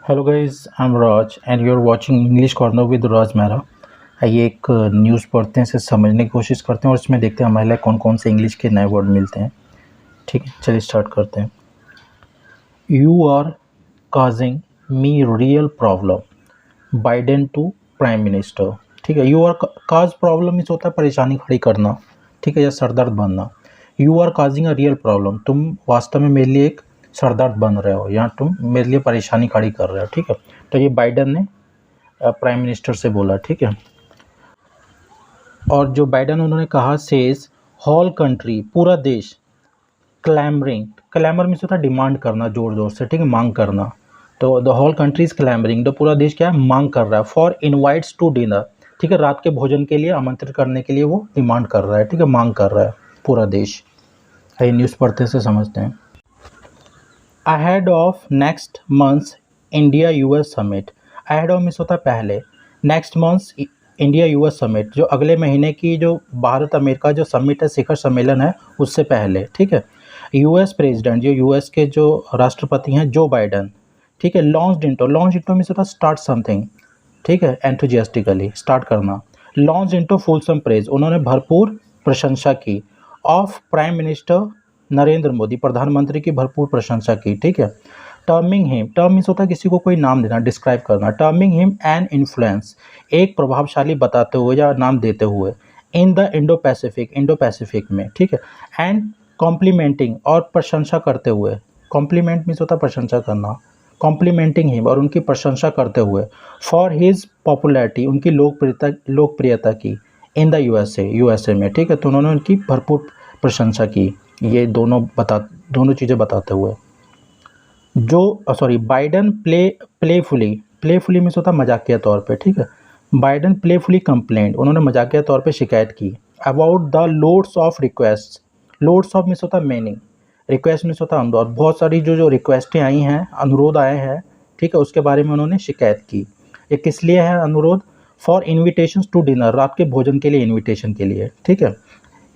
Hello guys, I am Raj and you are watching English corner with Raj Mehra. आइए एक news पढ़ते हैं, इसे समझने की कोशिश करते हैं और इसमें देखते हैं हमारे लिए कौन कौन से इंग्लिश के नए वर्ड मिलते हैं। ठीक है, चलिए स्टार्ट करते हैं। You are causing me real problem, Biden to prime minister. ठीक है, यू आर काज प्रॉब्लम इस होता है परेशानी खड़ी करना, ठीक है, या सरदर्द बनना। You are causing a real problem, तुम वास्तव में मेरे लिए एक सरदर्द बन रहे हो या तुम मेरे लिए परेशानी खड़ी कर रहे हो। ठीक है, तो ये बाइडेन ने प्राइम मिनिस्टर से बोला। ठीक है, और जो बाइडेन उन्होंने कहा सेज होल कंट्री, पूरा देश, क्लैमरिंग, क्लैमर मीन्स होता है डिमांड करना जोर जोर से, ठीक है, मांग करना। तो the whole country is clamouring, तो पूरा देश क्या है, मांग कर रहा है। फॉर इनवाइट्स टू डिनर, ठीक है, रात के भोजन के लिए आमंत्रित करने के लिए वो डिमांड कर रहा है, ठीक है, मांग कर रहा है पूरा देश। आइए न्यूज़ पढ़ते से समझते हैं। Ahead of next months India US summit, ahead of means होता है पहले, next months India US summit, जो अगले महीने की जो भारत अमेरिका जो समिट है, शिखर सम्मेलन है, उससे पहले। ठीक है, यूएस प्रेसिडेंट, जो यूएस के जो राष्ट्रपति हैं जो बाइडन, ठीक है, लॉन्च्ड इंटो मीन्स होता है स्टार्ट समथिंग, ठीक है, एंथुजियास्टिकली स्टार्ट करना। लॉन्च इंटो फुलसम प्रेज, उन्होंने भरपूर प्रशंसा की। Of prime minister Narendra Modi, प्रधानमंत्री की भरपूर प्रशंसा की। ठीक है, टर्मिंग हिम, टर्म मीन्स होता है किसी को कोई नाम देना, डिस्क्राइब करना। टर्मिंग हिम एन इन्फ्लुएंस, एक प्रभावशाली बताते हुए या नाम देते हुए। इन the Indo Pacific, Indo Pacific में। ठीक है, एंड कॉम्प्लीमेंटिंग, और प्रशंसा करते हुए। कॉम्प्लीमेंट मीन्स होता है प्रशंसा करना। कॉम्प्लीमेंटिंग हिम, और उनकी प्रशंसा करते हुए। फॉर हिज पॉपुलैरिटी, उनकी लोकप्रियता की। इन द यूएसए में। ठीक है, तो उन्होंने उनकी भरपूर प्रशंसा की। ये दोनों चीज़ें बताते हुए। जो बाइडन प्लेफुली मीन्स होता है मजाकिया तौर पे। ठीक है, बाइडन प्लेफुली कंप्लेंट, उन्होंने मजाकिया तौर पे शिकायत की। About the loads of request, loads of means होता है मैनी, रिक्वेस्ट मीन्स होता है अनुरोध, बहुत सारी जो रिक्वेस्टें आई हैं, अनुरोध आए हैं, ठीक है, उसके बारे में उन्होंने शिकायत की। ये किस लिए है अनुरोध? फॉर इन्विटेशन टू डिनर, रात के भोजन के लिए, इन्विटेशन के लिए। ठीक है,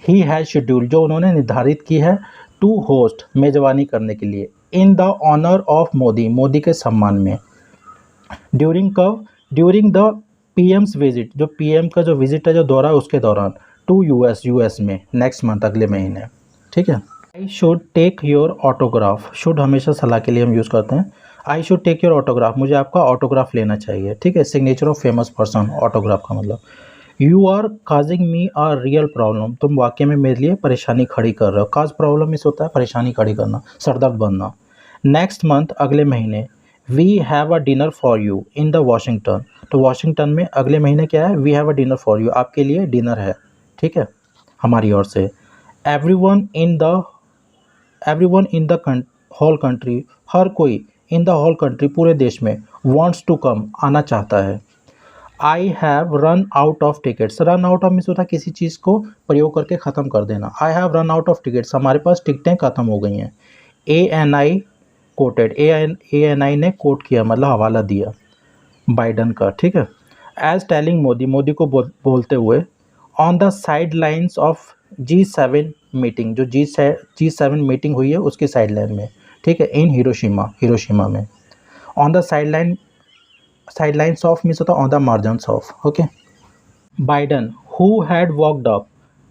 ही हैज शेड्यूल, जो उन्होंने निर्धारित की है, टू होस्ट, मेजबानी करने के लिए। In the honour of Modi, Modi के सम्मान में। ड्यूरिंग द पीएम्स विजिट, जो पीएम का जो विजिट है, जो दौरा है, उसके दौरान। टू यूएस में नेक्स्ट मंथ, अगले महीने। ठीक है, I should take your autograph, should हमेशा सलाह के लिए हम यूज़ करते हैं। I should take your autograph, मुझे आपका ऑटोग्राफ लेना चाहिए। ठीक है, signature of famous person, autograph का मतलब। You are causing me a real problem, तुम वाकई में मेरे लिए परेशानी खड़ी कर रहे हो। काज प्रॉब्लम इस होता है परेशानी खड़ी करना, सरदर्द बनना। नेक्स्ट मंथ, अगले महीने। We have a dinner for you in the Washington, तो वाशिंगटन में अगले महीने क्या है, we have a dinner for you, आपके लिए डिनर है। ठीक है, हमारी ओर से। Everyone in the whole country, हर कोई, इन द होल कंट्री, पूरे देश में। वॉन्ट्स टू कम, आना चाहता है। I have run out of tickets, run out of means होता है किसी चीज़ को प्रयोग करके ख़त्म कर देना। I have run out of tickets, हमारे पास टिकटें ख़त्म हो गई हैं। ANI कोटेड, ANI ने कोट किया, मतलब हवाला दिया बाइडन का। ठीक है, एज टेलिंग मोदी, मोदी को बोलते हुए। On the side lines of G7 meeting, जो G7 मीटिंग हुई है उसकी साइड लाइन में। ठीक है, इन हिरोशिमा में। On the sidelines of means होता है on the margins of. Okay, Biden who had walked up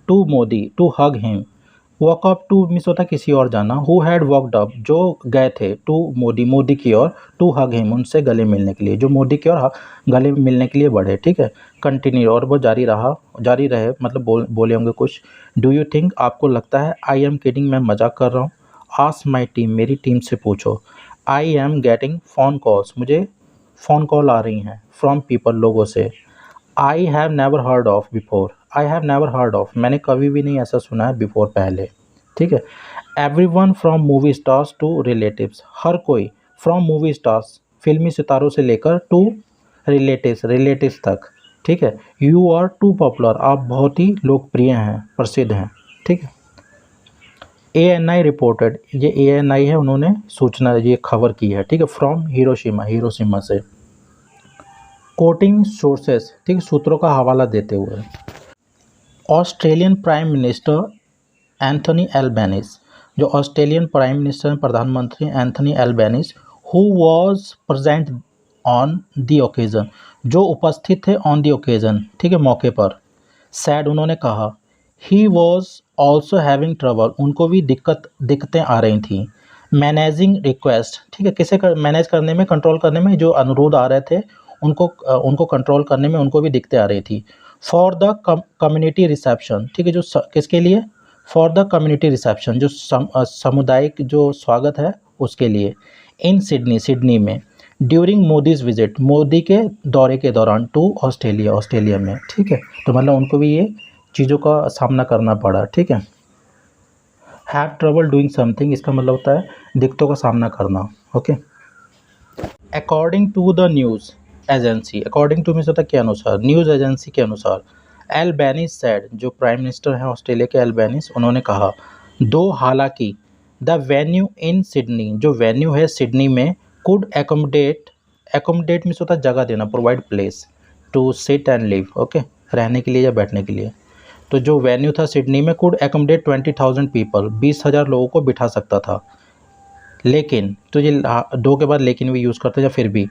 to Modi to hug him, walk up to means होता है किसी और जाना। हु हैड वॉकड अप, जो गए थे, टू मोदी की ओर, टू हग हिम, उनसे गले मिलने के लिए, जो मोदी की ओर गले मिलने के लिए बढ़े। ठीक है, कंटिन्यू, और वो जारी रहे, मतलब बोले होंगे कुछ। डू यू थिंक, आपको लगता है। आई एम किडिंग, मैं मजाक कर रहा हूँ। आस्क माई टीम, मेरी टीम से पूछो। I am getting phone calls, मुझे फ़ोन कॉल आ रही हैं। फ्रॉम पीपल, लोगों से। I have never heard of before, I have never heard of, मैंने कभी भी नहीं ऐसा सुना है बिफोर, पहले। ठीक है, every one from movie stars to relatives, हर कोई। फ्रॉम मूवी स्टार्स, फिल्मी सितारों से लेकर, टू रिलेटिव्स तक। ठीक है, यू आर टू पॉपुलर, आप बहुत ही लोकप्रिय हैं, प्रसिद्ध हैं। ठीक है, ANI रिपोर्टेड, ये ANI है, उन्होंने सूचना, ये खबर की है। ठीक है, फ्रॉम हिरोशिमा से। कोटिंग सोर्सेस, ठीक, सूत्रों का हवाला देते हुए। Australian prime minister Anthony Albanese, जो ऑस्ट्रेलियन प्राइम मिनिस्टर प्रधानमंत्री Anthony Albanese, who was present on the occasion, जो उपस्थित थे ऑन द ओकेजन, ठीक है, मौके पर, सैड उन्होंने कहा, he was also having trouble, उनको भी दिक्कतें आ रही थी, मैनेजिंग रिक्वेस्ट, ठीक है, किसे मैनेज करने में, कंट्रोल करने में, जो अनुरोध आ रहे थे उनको कंट्रोल करने में उनको भी दिक्कतें आ रही थी, फॉर द कम्युनिटी रिसेप्शन, ठीक है, जो किसके लिए, फॉर द कम्युनिटी रिसेप्शन, जो सामुदायिक जो स्वागत है उसके लिए, इन सिडनी, सिडनी में, ड्यूरिंग मोदीज़ विजिट, मोदी के दौरे के दौरान, टू ऑस्ट्रेलिया, ऑस्ट्रेलिया में, ठीक है, तो मतलब उनको भी ये चीज़ों का सामना करना पड़ा, ठीक है। हैव ट्रबल डूइंग समथिंग, इसका मतलब होता है दिक्कतों का सामना करना, okay. According to the news agency, according to means होता है के अनुसार, न्यूज़ एजेंसी के अनुसार, एल्बेनीज सेड, जो प्राइम मिनिस्टर हैं ऑस्ट्रेलिया के एल्बेनीज, उन्होंने कहा, दो हालांकि द वेन्यू इन सिडनी, जो वेन्यू है सिडनी में, कुड एकोमोडेट, एकोमोडेट मीन्स होता है जगह देना, provide place to sit and live, okay, रहने के लिए या बैठने के लिए, तो जो वेन्यू था सिडनी में, कुड एकोमोडेट 20,000 पीपल, 20,000 लोगों को बिठा सकता था, लेकिन, तो ये दो के बाद लेकिन भी यूज़ करते हैं, या फिर भी,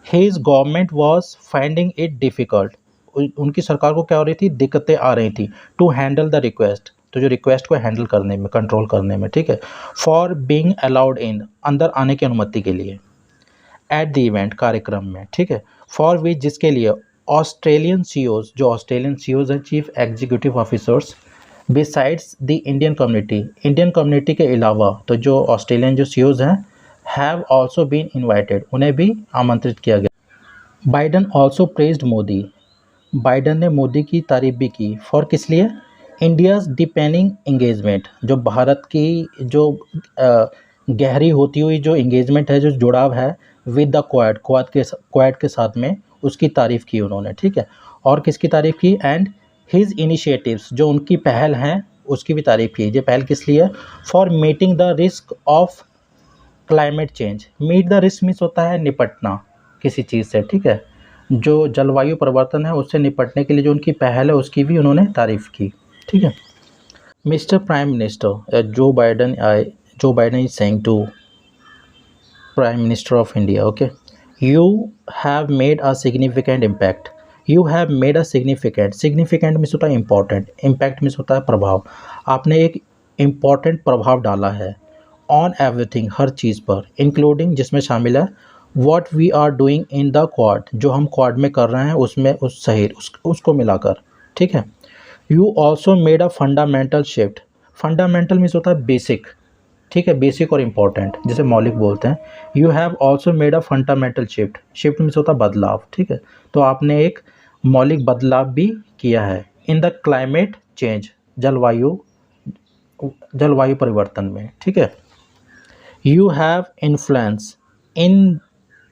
his government was finding it difficult, उनकी सरकार को क्या हो रही थी, दिक्कतें आ रही थी, टू हैंडल द रिक्वेस्ट, तो जो रिक्वेस्ट को हैंडल करने में, कंट्रोल करने में, ठीक है, फॉर बीइंग अलाउड इन, अंदर आने की अनुमति के लिए, एट द इवेंट, कार्यक्रम में, ठीक है, फॉर विच, जिसके लिए, ऑस्ट्रेलियन सीईओज, जो ऑस्ट्रेलियन सीईओज हैं, chief executive officers, besides the Indian community के अलावा, तो जो ऑस्ट्रेलियन जो सीईओज हैं, हैव ऑल्सो बीन इन्वाइटेड, उन्हें भी आमंत्रित किया गया। Biden also praised Modi, Biden ने मोदी की तारीफ भी की, फॉर किस लिए, इंडियाज़ डीपेनिंग इंगेजमेंट, जो भारत की जो गहरी होती हुई जो इंगेजमेंट है, जो जुड़ाव है, विद द क्वाड के साथ में, उसकी तारीफ़ की उन्होंने, ठीक है, और किसकी तारीफ़ की, एंड हिज इनिशिएटिव्स, जो उनकी पहल हैं उसकी भी तारीफ़ की, ये पहल किस लिए, for meeting the risk of climate change, meet the risk means होता है निपटना किसी चीज़ से, ठीक है, जो जलवायु परिवर्तन है उससे निपटने के लिए जो उनकी पहल है उसकी भी उन्होंने तारीफ़ की, ठीक है। Mister prime minister, Joe Biden is saying to prime minister of India, okay, you have made a significant impact, you have made a significant means होता है इंपॉर्टेंट, इम्पैक्ट मीन्स होता है प्रभाव, आपने एक इम्पॉर्टेंट प्रभाव डाला है, ऑन एवरीथिंग, हर चीज़ पर, इंक्लूडिंग, जिसमें शामिल है, what we are doing in the Quad, जो हम क्वाड में कर रहे हैं उसमें, उस सहित उसको मिलाकर, ठीक है। You also made a fundamental shift, fundamental means होता है बेसिक, ठीक है, बेसिक और इम्पॉर्टेंट, जिसे मौलिक बोलते हैं। You have also made a fundamental shift means होता है बदलाव, ठीक है, तो आपने एक मौलिक बदलाव भी किया है, इन द क्लाइमेट चेंज, जलवायु परिवर्तन में, ठीक है। You have influence in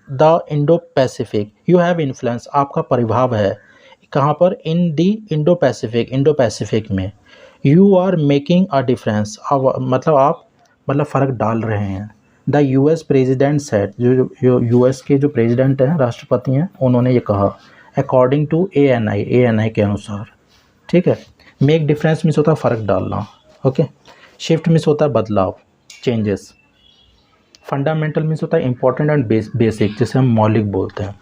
the Indo Pacific, you have influence, आपका प्रभाव है, कहाँ पर, इन दी इंडो पैसिफिक में, you are making a difference, आप मतलब फ़र्क डाल रहे हैं, द यूएस प्रेसिडेंट सेड, जो यूएस के जो प्रेसिडेंट हैं, राष्ट्रपति हैं, उन्होंने ये कहा, अकॉर्डिंग टू ANI के अनुसार, ठीक है। मेक डिफरेंस मीन्स होता है फ़र्क डालना, ओके, शिफ्ट मीन्स होता है बदलाव, चेंजेस, फंडामेंटल मीन्स होता है इंपॉर्टेंट एंड बेसिक, जिसे हम मौलिक बोलते हैं।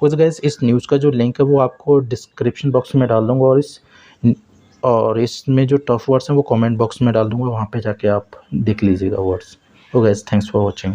उस गैस इस न्यूज़ का जो लिंक है वो आपको डिस्क्रिप्शन बॉक्स में डाल दूँगा, और इसमें जो टफ वर्ड्स हैं वो कमेंट बॉक्स में डाल दूँगा, वहाँ पे जाके आप देख लीजिएगा वर्ड्स। तो गैस थैंक्स फॉर वॉचिंग।